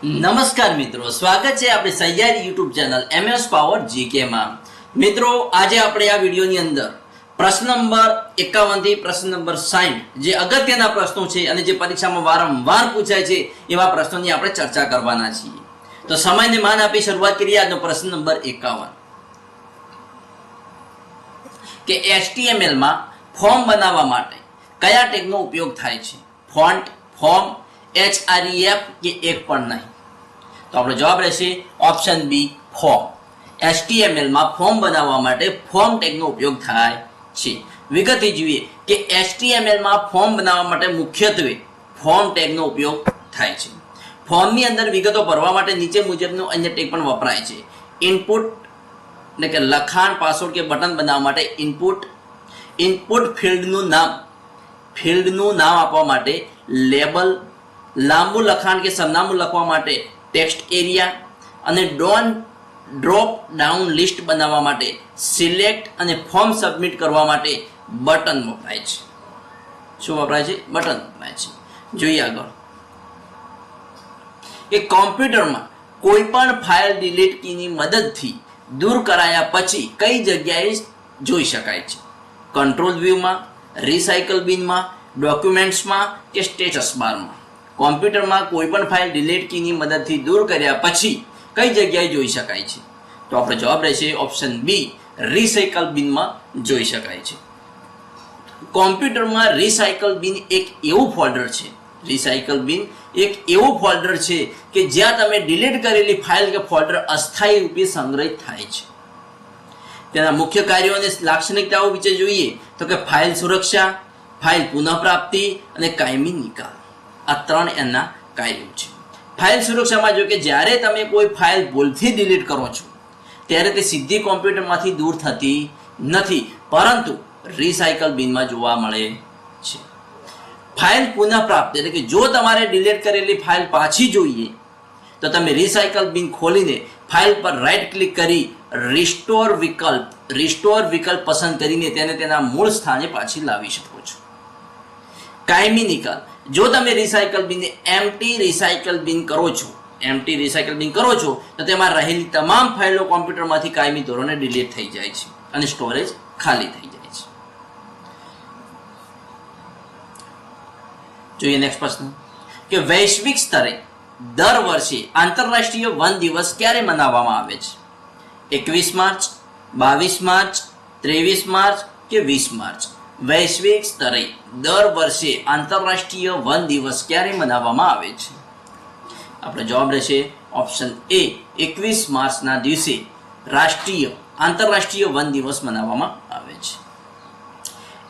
નમસ્કાર મિત્રો, સ્વાગત છે આપણી સહિયારી YouTube channel MS power GK માં। મિત્રો, આજે આપણે આ વિડીયોની અંદર પ્રશ્ન નંબર 51 થી પ્રશ્ન નંબર 60 જે અગત્યના પ્રશ્નો છે અને જે પરીક્ષામાં વારંવાર પૂછાય છે એવા પ્રશ્નોની આપણે ચર્ચા કરવાના છીએ। તો સમયને માન આપી શરૂઆત કરીએ આજનો પ્રશ્ન નંબર 51 કે HTML માં ફોર્મ બનાવવા માટે કયા ટેગનો ઉપયોગ થાય છે? ફોન્ટ, ફોર્મ, href કે એક પણ નહીં? તો આપણો જવાબ રહેશે ઓપ્શન બી, ફોર્મ। HTML માં ફોર્મ બનાવવા માટે ફોર્મ ટેગનો ઉપયોગ થાય છે। વિગતથી જોઈએ કે HTML માં ફોર્મ બનાવવા માટે મુખ્યત્વે ફોર્મ ટેગનો ઉપયોગ થાય છે। ફોર્મની અંદર વિગતો ભરવા માટે નીચે મુજબનો અન્ય ટેગ પણ વપરાય છે। ઇનપુટ એટલે કે લખાણ, પાસવર્ડ કે બટન બનાવવા માટે ઇનપુટ ફિલ્ડનું નામ આપવા માટે લેબલ, લાંબુ લખાણ કે સરનામું લખવા માટે ટેક્સ્ટ એરિયા અને ડ્રોપ ડાઉન લિસ્ટ બનાવવા માટે સિલેક્ટ અને ફોર્મ સબમિટ કરવા માટે બટન વપરાય છે। શું વપરાય છે? બટન વપરાય છે। જોઈએ આગળ કે કોમ્પ્યુટરમાં કોઈ પણ ફાઇલ ડિલીટ કીની મદદથી દૂર કરાયા પછી કઈ જગ્યાએ જોઈ શકાય છે? કંટ્રોલ વ્યૂમાં, રિસાયકલ બિનમાં, ડોક્યુમેન્ટ્સમાં કે સ્ટેટસ બારમાં? કોમ્પ્યુટરમાં કોઈ પણ ફાઇલ ડિલીટ કીની મદદથી દૂર કર્યા પછી કઈ જગ્યાએ જોઈ શકાય છે? તો આપણો જવાબ રહેશે ઓપ્શન બી, રિસાયકલ બિનમાં જોઈ શકાય છે। કોમ્પ્યુટરમાં રિસાયકલ બિન એક એવું ફોલ્ડર છે કે જ્યાં તમે ડિલીટ કરેલી ફાઇલ કે ફોલ્ડર અસ્થાયી રૂપે સંગ્રહિત થાય છે। તેના મુખ્ય કાર્યો અને લાક્ષણિકતાઓ વિશે જોઈએ તો કે ફાઇલ સુરક્ષા, ફાઇલ પુનઃપ્રાપ્તિ અને કાયમી નિકાલ, આ ત્રણ એના કાર્યો છે। ફાઇલ સુરક્ષામાં જો કે જ્યારે તમે કોઈ ફાઇલ ભૂલથી ડિલીટ કરો છો ત્યારે તે સીધી કોમ્પ્યુટરમાંથી દૂર થતી નથી, પરંતુ રિસાયકલ બિનમાં જોવા મળે છે। ફાઇલ પુનઃપ્રાપ્તિ એટલે કે જો તમારે ડિલીટ કરેલી ફાઇલ પાછી જોઈએ તો તમે રિસાયકલ બિન ખોલીને ફાઇલ પર રાઈટ ક્લિક કરી રિસ્ટોર વિકલ્પ પસંદ કરીને તેને તેના મૂળ સ્થાને પાછી લાવી શકો છો। કાયમી નિકાલ, જો તમે રિસાયકલ બિનને એમ્પ્ટી રિસાયકલ બિન કરો છો તો તેમાં રહેલી તમામ ફાઇલો કોમ્પ્યુટરમાંથી કાયમી ધોરણે ડિલીટ થઈ જાય છે અને સ્ટોરેજ ખાલી થઈ જાય છે। જોઈએ નેક્સ્ટ પ્રશ્ન કે વૈશ્વિક સ્તરે દર વર્ષે આંતરરાષ્ટ્રીય વન દિવસ ક્યારે મનાવવામાં આવે છે? 21 માર્ચ, 22 માર્ચ, 23 માર્ચ કે 20 માર્ચ? વૈશ્વિક સ્તરે દર વર્ષે આંતરરાષ્ટ્રીય વન દિવસ ક્યારે મનાવવામાં આવે છે? આપણો જવાબ રહેશે ઓપ્શન એ, 21 માર્ચના દિવસે આંતરરાષ્ટ્રીય વન દિવસ મનાવવામાં આવે છે।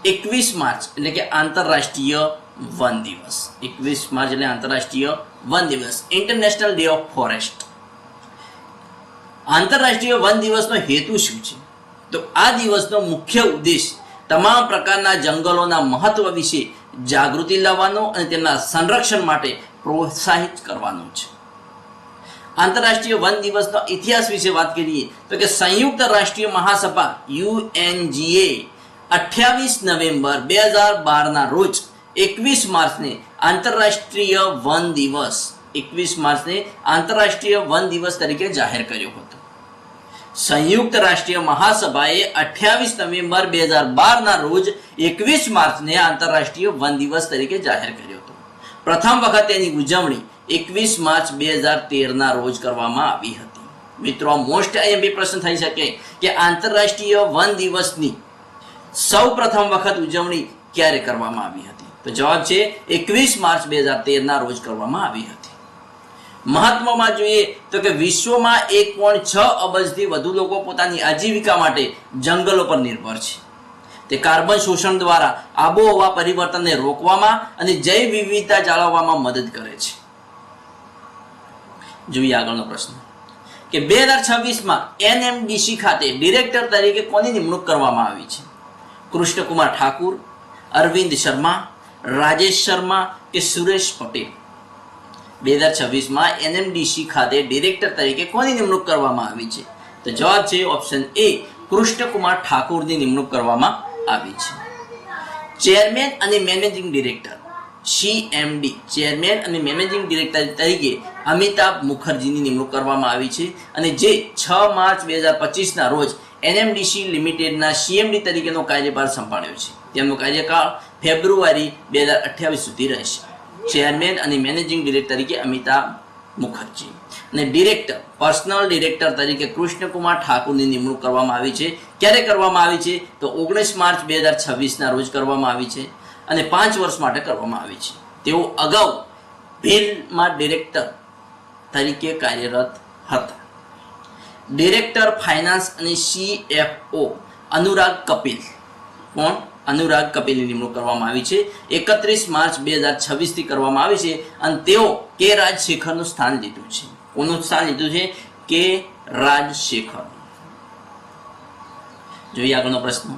21 માર્ચ એટલે કે આંતરરાષ્ટ્રીય વન દિવસ, 21 માર્ચ એટલે આંતરરાષ્ટ્રીય વન દિવસ, ઇન્ટરનેશનલ ડે ઓફ ફોરેસ્ટ। આંતરરાષ્ટ્રીય વન દિવસનો હેતુ શું છે? તો આ દિવસનો મુખ્ય ઉદ્દેશ તમામ પ્રકારના જંગલોના મહત્વ વિશે જાગૃતિ લાવવાનો અને તેમના સંરક્ષણ માટે પ્રોત્સાહિત કરવાનો છે। આંતરરાષ્ટ્રીય વન દિવસનો ઇતિહાસ વિશે વાત કરીએ તો કે સંયુક્ત રાષ્ટ્રીય મહાસભા UNGA 28 નવેમ્બર 2012ના રોજ 21 માર્ચને આંતરરાષ્ટ્રીય વન દિવસ તરીકે જાહેર કર્યો હતો। સંયુક્ત રાષ્ટ્રીય મહાસભાએ 28 નવેમ્બર 2012ના રોજ 21 માર્ચને આંતરરાષ્ટ્રીય વન દિવસ તરીકે જાહેર કર્યો હતો। પ્રથમ વખત તેની ઉજવણી 21 માર્ચ 2013ના રોજ કરવામાં આવી હતી। મિત્રો, મોસ્ટ આઈએમપી પ્રશ્ન થઈ શકે કે આંતરરાષ્ટ્રીય વન દિવસની સૌ પ્રથમ વખત ઉજવણી ક્યારે કરવામાં આવી હતી? તો જવાબ છે 21 માર્ચ 2013ના રોજ કરવામાં આવી હતી। મહત્વમાં જોઈએ તો કે વિશ્વમાં 1.6 અબજથી વધુ લોકો પોતાની આજીવિકા માટે જંગલો પર નિર્ભર છે। તે કાર્બન શોષણ દ્વારા આબોહવા પરિવર્તનને રોકવામાં અને જૈવ વિવિધતા જાળવવામાં મદદ કરે છે। જોઈએ આગળનો પ્રશ્ન કે 2026માં NMDC ખાતે ડિરેક્ટર તરીકે કોની નિમણૂક કરવામાં આવી છે? કૃષ્ણકુમાર ઠાકુર, અરવિંદ શર્મા, રાજેશ શર્મા કે સુરેશ પટેલ? 2026માં NMDC ખાતે ડિરેક્ટર તરીકે કોની નિમણૂક કરવામાં આવી છે? તો જવાબ છે ઓપ્શન એ, કૃષ્ણકુમાર ઠાકુરની નિમણૂક કરવામાં આવી છે। ચેરમેન અને મેનેજિંગ ડિરેક્ટર CMD ચેરમેન અને મેનેજિંગ ડિરેક્ટર તરીકે અમિતાભ મુખર્જીની નિમણૂક કરવામાં આવી છે અને જે 6 માર્ચ 2025 ના રોજ NMDC લિમિટેડના CMD તરીકેનો કાર્યભાર સંભાળ્યો છે. તેમનો કાર્યકાળ ફેબ્રુઆરી 2028 સુધી રહેશે. ચેરમેન અને મેનેજિંગ ડિરેક્ટર તરીકે અમિતાભ મુખર્જી અને ડિરેક્ટર પર્સનલ ડિરેક્ટર તરીકે કૃષ્ણકુમાર ઠાકુરની નિમણૂક કરવામાં આવી છે. ક્યારે કરવામાં આવી છે? તો 19 માર્ચ 2026 ના રોજ કરવામાં આવી છે અને 5 વર્ષ માટે કરવામાં આવી છે. તેઓ અગાઉ ભીલમાં ડિરેક્ટર તરીકે કાર્યરત હતા. ડિરેક્ટર ફાઇનાન્સ અને CFO અનુરાગ કપિલ. કોણ? અનુરાગ કપિલની નિમણૂક કરવામાં આવી છે. 31 માર્ચ 2026 થી કરવામાં આવી છે અને તેઓ કે રાજશેખરનું સ્થાન લીધું છે. કોનું સ્થાન લીધું છે? કે રાજશેખર. જોઈએ આગળનો પ્રશ્ન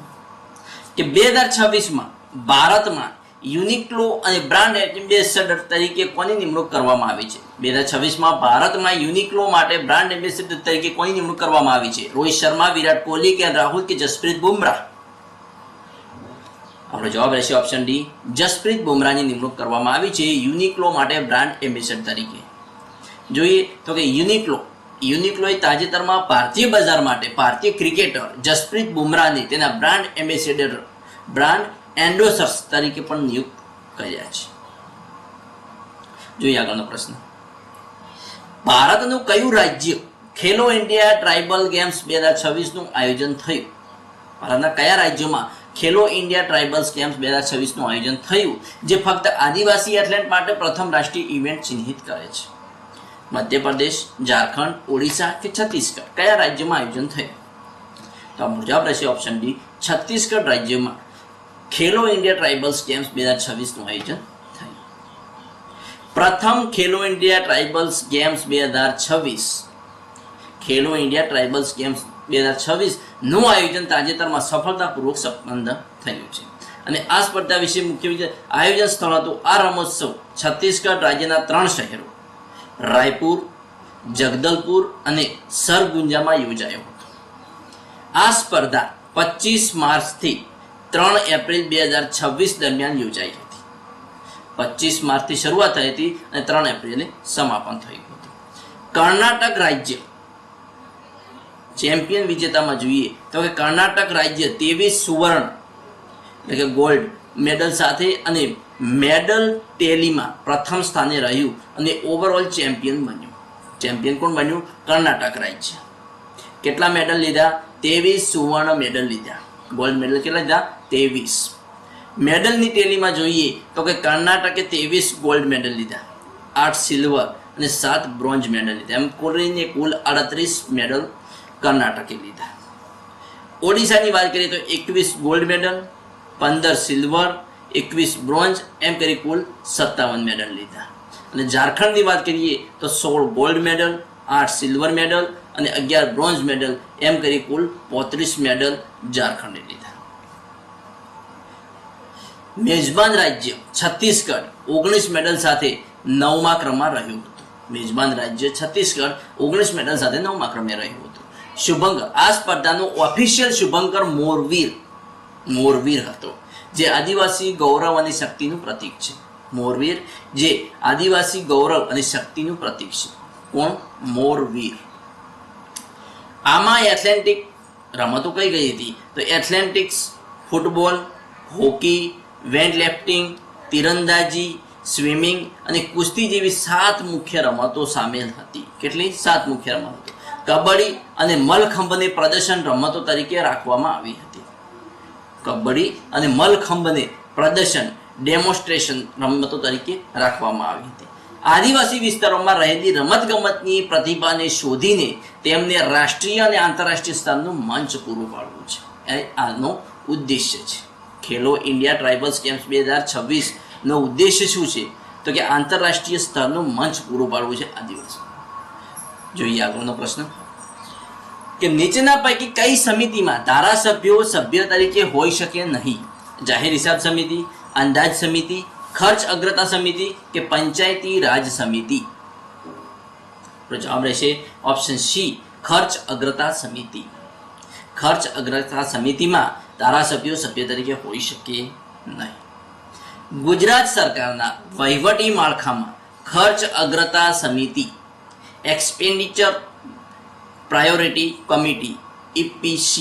કે 2026માં ભારતમાં યુનિક્લો અને બ્રાન્ડ એમ્બેસેડર તરીકે કોની નિમણૂક કરવામાં આવી છે? 2026માં ભારતમાં યુનિક્લો માટે બ્રાન્ડ એમ્બેસેડર તરીકે કોની નિમણૂક કરવામાં આવી છે? રોહિત શર્મા, વિરાટ કોહલી, કે રાહુલ, કે જસપ્રીત બુમરાહ? આપણો જવાબ રહેશે ઓપ્શન ડી, જસપ્રીત બુમરાહની નિમણૂક કરવામાં આવી છે યુનિક્લો માટે બ્રાન્ડ એમ્બેસેડર તરીકે. જોઈએ તો કે યુનિક્લોએ તાજેતરમાં ભારતીય બજાર માટે ભારતીય ક્રિકેટર જસપ્રીત બુમરાહને તેના બ્રાન્ડ એમ્બેસેડર બ્રાન્ડ એન્ડોસર્સ તરીકે પણ નિયુક્ત કર્યા છે. જોઈએ આગળનો પ્રશ્ન. ભારતનું કયું રાજ્ય ખેલો ઇન્ડિયા ટ્રાઇબલ ગેમ્સ 2026 નું આયોજન થયું? ભારતના કયા રાજ્યોમાં ખેલો ઇન્ડિયા ટ્રાઇબલ્સ ગેમ્સ 2026 નું આયોજન થયું, જે ફક્ત આદિવાસી એથ્લેટ માટે પ્રથમ રાષ્ટ્રીય ઇવેન્ટ ચિહ્નિત કરે છે? મધ્યપ્રદેશ, ઝારખંડ, ઓડિશા, કે છત્તીસગઢ? કયા રાજ્યમાં આયોજન થયું? તો જવાબ રહેશે ઓપ્શન ડી, છત્તીસગઢ રાજ્યમાં ખેલો ઇન્ડિયા ટ્રાઇબલ્સ ગેમ્સ 2026 નું આયોજન થયું. પ્રથમ ખેલો ઇન્ડિયા ટ્રાઇબલ્સ ગેમ્સ 2026 ખેલો ઇન્ડિયા ટ્રાઇબલ્સ ગેમ્સ 2026 નું આયોજન તાજેતરમાં સફળતાપૂર્વક સંપન્ન થયું છે અને આ સ્પર્ધા વિશે મુખ્ય આયોજન સ્થળ હતું આ રમોત્સવ છત્તીસગઢ રાજ્યના 3 શહેરો રાયપુર, જગદલપુર અને સરગુંજામાં યોજાયો હતો. આ સ્પર્ધા 25 માર્ચથી 3 એપ્રિલ 2026 દરમિયાન યોજાઈ હતી. 25 માર્ચથી શરૂઆત થઈ હતી અને 3 એપ્રિલે સમાપન થયું હતું. કર્ણાટક રાજ્ય ચેમ્પિયન વિજેતામાં જોઈએ તો કે કર્ણાટક રાજ્ય 23 સુવર્ણ એટલે કે ગોલ્ડ મેડલ સાથે અને મેડલ ટેલીમાં પ્રથમ સ્થાને રહ્યું અને ઓવરઓલ ચેમ્પિયન બન્યું. ચેમ્પિયન કોણ બન્યું? કર્ણાટક રાજ્ય. કેટલા મેડલ લીધા? 23 સુવર્ણ મેડલ લીધા. ગોલ્ડ મેડલ કેટલા લીધા? 23. મેડલની ટેલીમાં જોઈએ તો કે કર્ણાટકે 23 ગોલ્ડ મેડલ લીધા, 8 સિલ્વર અને 7 બ્રોન્ઝ મેડલ લીધા. એમ કરીને કુલ 38 મેડલ કર્ણાટકે લીધા. ઓડિશાની વાત કરીએ તો 21 ગોલ્ડ મેડલ, 15 સિલ્વર, 21 બ્રોન્ઝ, એમ કરી કુલ 57 મેડલ લીધા. અને ઝારખંડની વાત કરીએ તો 16 ગોલ્ડ મેડલ, 8 સિલ્વર મેડલ અને 11 બ્રોન્ઝ મેડલ, એમ કરી કુલ 35 મેડલ ઝારખંડે લીધા. મેજબાન રાજ્ય છત્તીસગઢ 19 મેડલ સાથે 9મા ક્રમમાં રહ્યું હતું. મેજબાન રાજ્ય છત્તીસગઢ 19 મેડલ સાથે 9મા ક્રમે રહ્યું હતું. શુભંકર, આ સ્પર્ધાનો ઓફિશિયલ શુભંકર મોરવીર હતો, જે આદિવાસી ગૌરવ અને શક્તિનું પ્રતીક છે. મોરવીર જે આદિવાસી ગૌરવ અને શક્તિનું પ્રતીક છે. કોણ? મોરવીર. આમાં એથ્લેટિક રમતો કઈ ગઈ હતી? તો એથ્લેટિક્સ, ફૂટબોલ, હોકી, વેઇટલિફ્ટિંગ, તીરંદાજી, સ્વિમિંગ અને કુસ્તી જેવી 7 મુખ્ય રમતો સામેલ હતી. કેટલી? 7 મુખ્ય રમતો. કબડ્ડી અને મલખંભને પ્રદર્શન રમતો તરીકે રાખવામાં આવી હતી. કબડ્ડી અને મલખંભને પ્રદર્શન ડેમોન્સ્ટ્રેશન રમતો તરીકે રાખવામાં આવી હતી. આદિવાસી વિસ્તારોમાં રહેલી રમતગમતની પ્રતિભાને શોધીને તેમને રાષ્ટ્રીય અને આંતરરાષ્ટ્રીય સ્તરનું મંચ પૂરું પાડવું છે. એ આનો ઉદ્દેશ્ય છે. ખેલો ઇન્ડિયા ટ્રાઇબલ્સ ગેમ્સ 2026 નો ઉદ્દેશ્ય શું છે? તો કે આંતરરાષ્ટ્રીય સ્તરનું મંચ પૂરું પાડવું છે આદિવાસી. જોઈએ આગળનો પ્રશ્ન કે નીચેના પૈકી કઈ સમિતિમાં ધારાસભ્યો સભ્ય તરીકે હોઈ શકે નહીં? જાહેર હિસાબ સમિતિ, અંદાજ સમિતિ, ખર્ચ અગ્રતા સમિતિ કે પંચાયતી રાજ સમિતિ? તો જવાબ રહેશે ઓપ્શન સી, ખર્ચ અગ્રતા સમિતિ. ખર્ચ અગ્રતા સમિતિમાં ધારાસભ્યો સભ્ય તરીકે હોઈ શકે નહીં. ગુજરાત સરકારના વહીવટી માળખામાં ખર્ચ અગ્રતા સમિતિ એક્સપેન્ડિચર પ્રાયોરિટી કમિટી EPC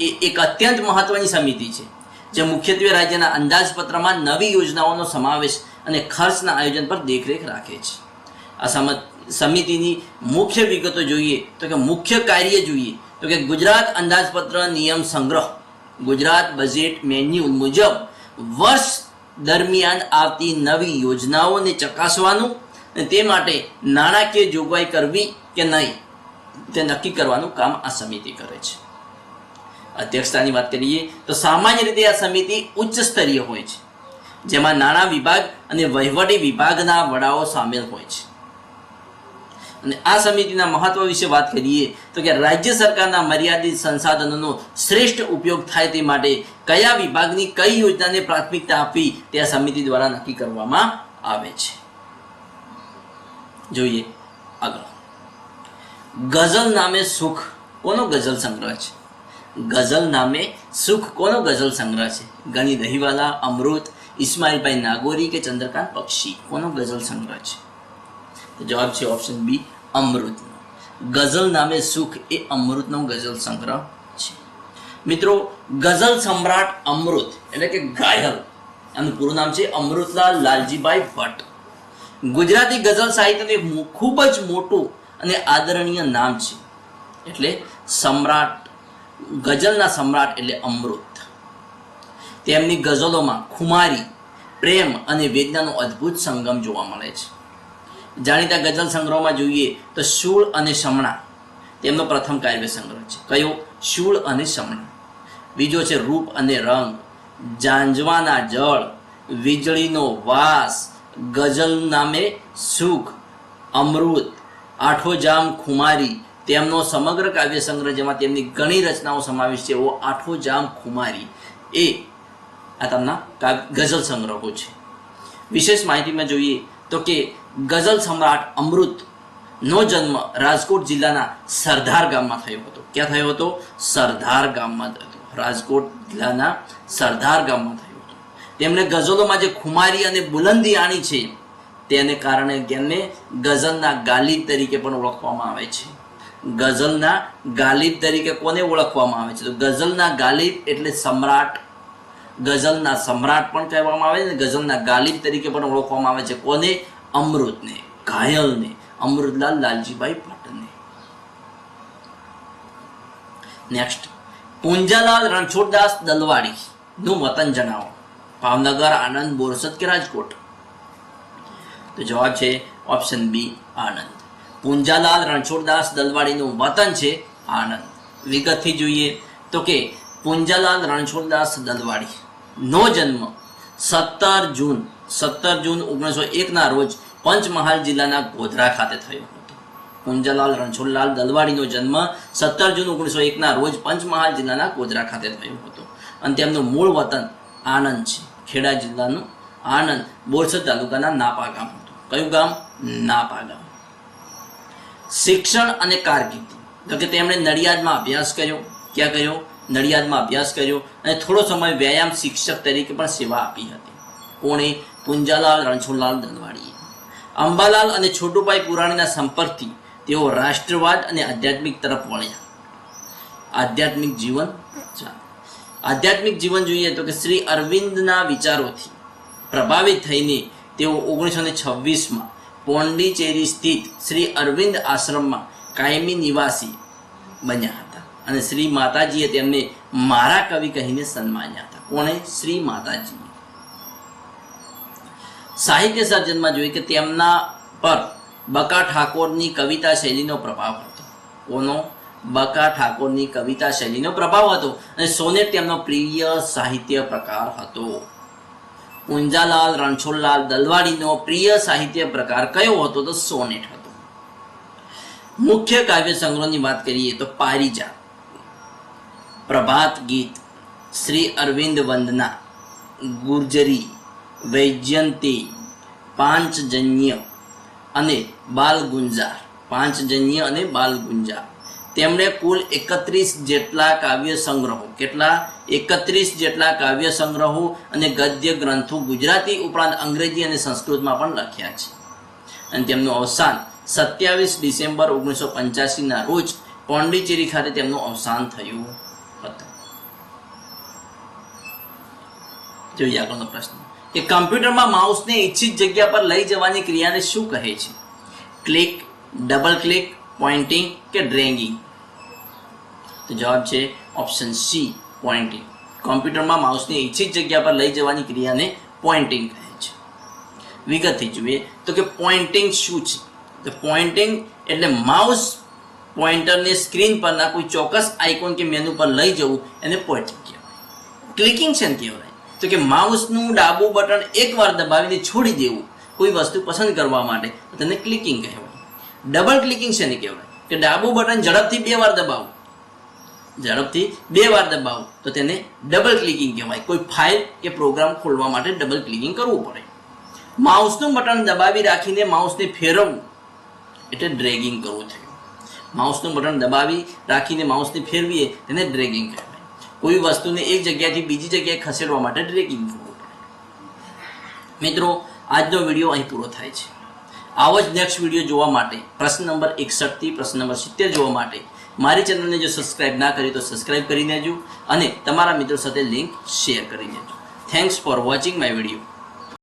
એ એક અત્યંત મહત્વની સમિતિ છે જે મુખ્યત્વે રાજ્યના અંદાજપત્રમાં નવી યોજનાઓનો સમાવેશ અને ખર્ચના આયોજન પર દેખરેખ રાખે છે. આ સમિતિની મુખ્ય વિગતો જોઈએ તો કે મુખ્ય કાર્ય જોઈએ તો કે ગુજરાત અંદાજપત્ર નિયમ સંગ્રહ, ગુજરાત બજેટ મેન્યુઅલ મુજબ વર્ષ દરમિયાન આવતી નવી યોજનાઓને ચકાસવાનું અને તે માટે નાણાકીય જોગવાઈ કરવી કે નહીં તે નક્કી કરવાનું કામ આ સમિતિ કરે છે. અધ્યક્ષતાની વાત કરીએ તો સામાન્ય રીતે આ સમિતિ ઉચ્ચ સ્તરીય હોય છે, જેમાં નાણાં વિભાગ અને વહીવટી વિભાગના વડાઓ સામેલ હોય છે. અને આ સમિતિના મહત્વ વિશે વાત કરીએ તો કે રાજ્ય સરકારના મર્યાદિત સંસાધનોનો શ્રેષ્ઠ ઉપયોગ થાય તે માટે કયા વિભાગની કઈ યોજનાને પ્રાથમિકતા આપવી તે આ સમિતિ દ્વારા નક્કી કરવામાં આવે છે. જોઈએ આગળ. ગઝલ નામે સુખ કોનો ગઝલ સંગ્રહ છે? ગઝલ નામે સુખ કોનો ગઝલ સંગ્રહ છે? ગણી દહીવાલા, અમૃત, ઇસ્માઇલભાઈ નાગોરી કે ચંદ્રકાંત બક્ષી? કોનો ગઝલ સંગ્રહ છે? તો જવાબ છે ઓપ્શન બી, અમૃતનો. ગઝલ નામે સુખ એ અમૃતનો ગઝલ સંગ્રહ છે. મિત્રો, ગઝલ સમ્રાટ અમૃત એટલે કે ઘાયલ, એનું પૂરું નામ છે અમૃતલાલ લાલજીભાઈ ભટ્ટ. ગુજરાતી ગઝલ સાહિત્યનું ખૂબ જ મોટું અને આદરણીય નામ છે. એટલે સમ્રાટ, ગઝલના સમ્રાટ એટલે અમૃત. તેમની ગઝલોમાં ખુમારી, પ્રેમ અને વેદનાનો અદ્ભુત સંગમ જોવા મળે છે. જાણીતા ગઝલ સંગ્રહમાં જોઈએ તો શૂળ અને શમણા તેમનો પ્રથમ કાવ્ય સંગ્રહ છે. કયો? શૂળ અને શમણા. બીજો છે રૂપ અને રંગ, જાંજવાના જળ, વીજળીનો વાસ, ગઝલ નામે સુખ, અમૃત, આઠો જામ ખુમારી તેમનો સમગ્ર કાવ્ય સંગ્રહ જેમાં તેમની ઘણી રચનાઓ સમાવેશ છે એવો આઠો જામ ખુમારી એ આ તેમના ગઝલ સંગ્રહો છે. વિશેષ માહિતીમાં જોઈએ તો કે ગઝલ સમ્રાટ અમૃતનો જન્મ રાજકોટ જિલ્લાના સરદાર ગામમાં થયો હતો. ક્યાં થયો હતો? સરદાર ગામમાં થયો. રાજકોટ જિલ્લાના સરદાર ગામમાં થયો હતો. તેમણે ગઝલોમાં જે ખુમારી અને બુલંદી આણી છે તેને કારણે તેમને ગઝલના ગાલિબ તરીકે પણ ઓળખવામાં આવે છે. ગઝલના ગાલિબ તરીકે કોને ઓળખવામાં આવે છે? તો ગઝલના ગાલિબ એટલે સમ્રાટ, ગઝલના સમ્રાટ પણ કહેવામાં આવે છે. ગઝલના ગાલિબ તરીકે પણ ઓળખવામાં આવે છે. કોને? અમૃતને, ઘાયલને, અમૃતલાલ લાલજીભાઈ ભટ્ટને. નેક્સ્ટ, પુંજાલાલ રણછોડદાસ દલવાડી નું વતન જણાવો. ભાવનગર, આણંદ, બોરસદ કે રાજકોટ? તો જવાબ છે ઓપ્શન બી, આણંદ. પુંજાલાલ રણછોડદાસ દલવાડીનું વતન છે આણંદ. વિગતથી જોઈએ તો કે પુંજાલાલ રણછોડદાસ દલવાડી નો જન્મ 17 જૂન 1901 ના રોજ પંચમહાલ જિલ્લાના ગોધરા ખાતે થયો હતો. પુંજાલાલ રણછોડલાલ દલવાડીનો જન્મ 17 જૂન 1901 ના રોજ પંચમહાલ જિલ્લાના ગોધરા ખાતે થયો હતો અને તેમનું મૂળ વતન આણંદ છે. ખેડા જિલ્લાનું આણંદ, બોરસદ તાલુકાના નાપા ગામ હતું. કયું ગામ? નાપા ગામ. શિક્ષણ અને કારકિર્દી તો કે તેમણે નડિયાદમાં અભ્યાસ કર્યો. ક્યાં કર્યો? નડિયાદમાં અભ્યાસ કર્યો અને થોડો સમય વ્યાયામ શિક્ષક તરીકે પણ સેવા આપી હતી. કોણે? પુંજાલાલ રણછોડલાલ દલવાડીએ. અંબાલાલ અને છોટુભાઈ પુરાણીના સંપર્કથી તેઓ રાષ્ટ્રવાદ અને આધ્યાત્મિક તરફ વળ્યા. આધ્યાત્મિક જીવન જોઈએ તો કે શ્રી અરવિંદના વિચારોથી પ્રભાવિત થઈને તેઓ 1926માં પોંડિચેરી સ્થિત શ્રી અરવિંદ આશ્રમમાં કાયમી નિવાસી બન્યા હતા અને શ્રી માતાજીએ તેમને મારા કવિ કહીને સન્માન્યા હતા. કોણે? શ્રી માતાજી. સાહિત્ય સર્જનમાં જોઈએ કે તેમના પર બકા ઠાકોરની કવિતા શૈલીનો પ્રભાવ હતો. કોનો? બકા ઠાકોરની કવિતા શૈલીનો પ્રભાવ હતો અને સોનેટ તેમનો પ્રિય સાહિત્ય પ્રકાર હતો. પુંજાલાલ રણછોડલાલ દલવાડીનો પ્રિય સાહિત્ય પ્રકાર કયો હતો? તો સોનેટ હતો. મુખ્ય કાવ્ય સંગ્રહની વાત કરીએ તો પારિજાત, પ્રભાત ગીત, શ્રી અરવિંદ વંદના, ગુર્જરી, વૈજયંતી, પાંચજન્ય અને બાલગુંજાર. પાંચજન્ય અને બાલગુંજાર. તેમણે કુલ 31 જેટલા કાવ્ય સંગ્રહો, કેટલા? 31 જેટલા કાવ્ય સંગ્રહો અને ગદ્ય ગ્રંથો ગુજરાતી ઉપરાંત અંગ્રેજી અને સંસ્કૃતમાં પણ લખ્યા છે. અને તેમનું અવસાન 27 ડિસેમ્બર 1985ના રોજ પોંડિચેરી ખાતે તેમનું અવસાન થયું હતું. જોઈએ આગળનો પ્રશ્ન કે કમ્પ્યુટરમાં માઉસને ઈચ્છિત જગ્યા પર લઈ જવાની ક્રિયાને શું કહે છે? ક્લિક, ડબલ ક્લિક, પોઇન્ટિંગ કે ડ્રેગિંગ? તો જવાબ છે ઓપ્શન સી, પોઇન્ટિંગ. કોમ્પ્યુટરમાં માઉસને ઈચ્છિત જગ્યા પર લઈ જવાની ક્રિયાને પોઇન્ટિંગ કહે છે. વિગતથી જોઈએ તો કે પોઇન્ટિંગ શું છે? તો પોઇન્ટિંગ એટલે માઉસ પોઇન્ટરને સ્ક્રીન પરના કોઈ ચોક્કસ આઇકોન કે મેનુ પર લઈ જવું એને પોઇન્ટિંગ કહેવાય. ક્લિકિંગ છે ને કહેવાય તો કે માઉસનું ડાબું બટન એકવાર દબાવીને છોડી દેવું કોઈ વસ્તુ પસંદ કરવા માટે, તો તેને ક્લિકિંગ કહેવાય. ડબલ ક્લિકિંગ છે ને કહેવાય કે ડાબું બટન ઝડપથી 2 વાર દબાવવું, તો તેને ડબલ ક્લિકિંગ કહેવાય. કોઈ ફાઇલ કે પ્રોગ્રામ ખોલવા માટે ડબલ ક્લિકિંગ કરવું પડે. માઉસનું બટન દબાવી રાખીને માઉસને ફેરવવું એટલે ડ્રેગિંગ કરવું થયું. માઉસનું બટન દબાવી રાખીને માઉસને ફેરવીએ તેને ડ્રેગિંગ કહેવાય. કોઈ વસ્તુને એક જગ્યાથી બીજી જગ્યાએ ખસેડવા માટે ડ્રેગિંગ કરવું પડે. મિત્રો, આજનો વિડીયો અહીં પૂરો થાય છે. આવો જ નેક્સ્ટ વિડીયો જોવા માટે પ્રશ્ન નંબર 61 થી પ્રશ્ન નંબર 70 જોવા માટે મારી ચેનલને જો સબસ્ક્રાઇબ ના કરી તો સબસ્ક્રાઇબ કરી દેજો અને તમારા મિત્રો સાથે લિંક શેર કરી દેજો. Thanks for watching my video.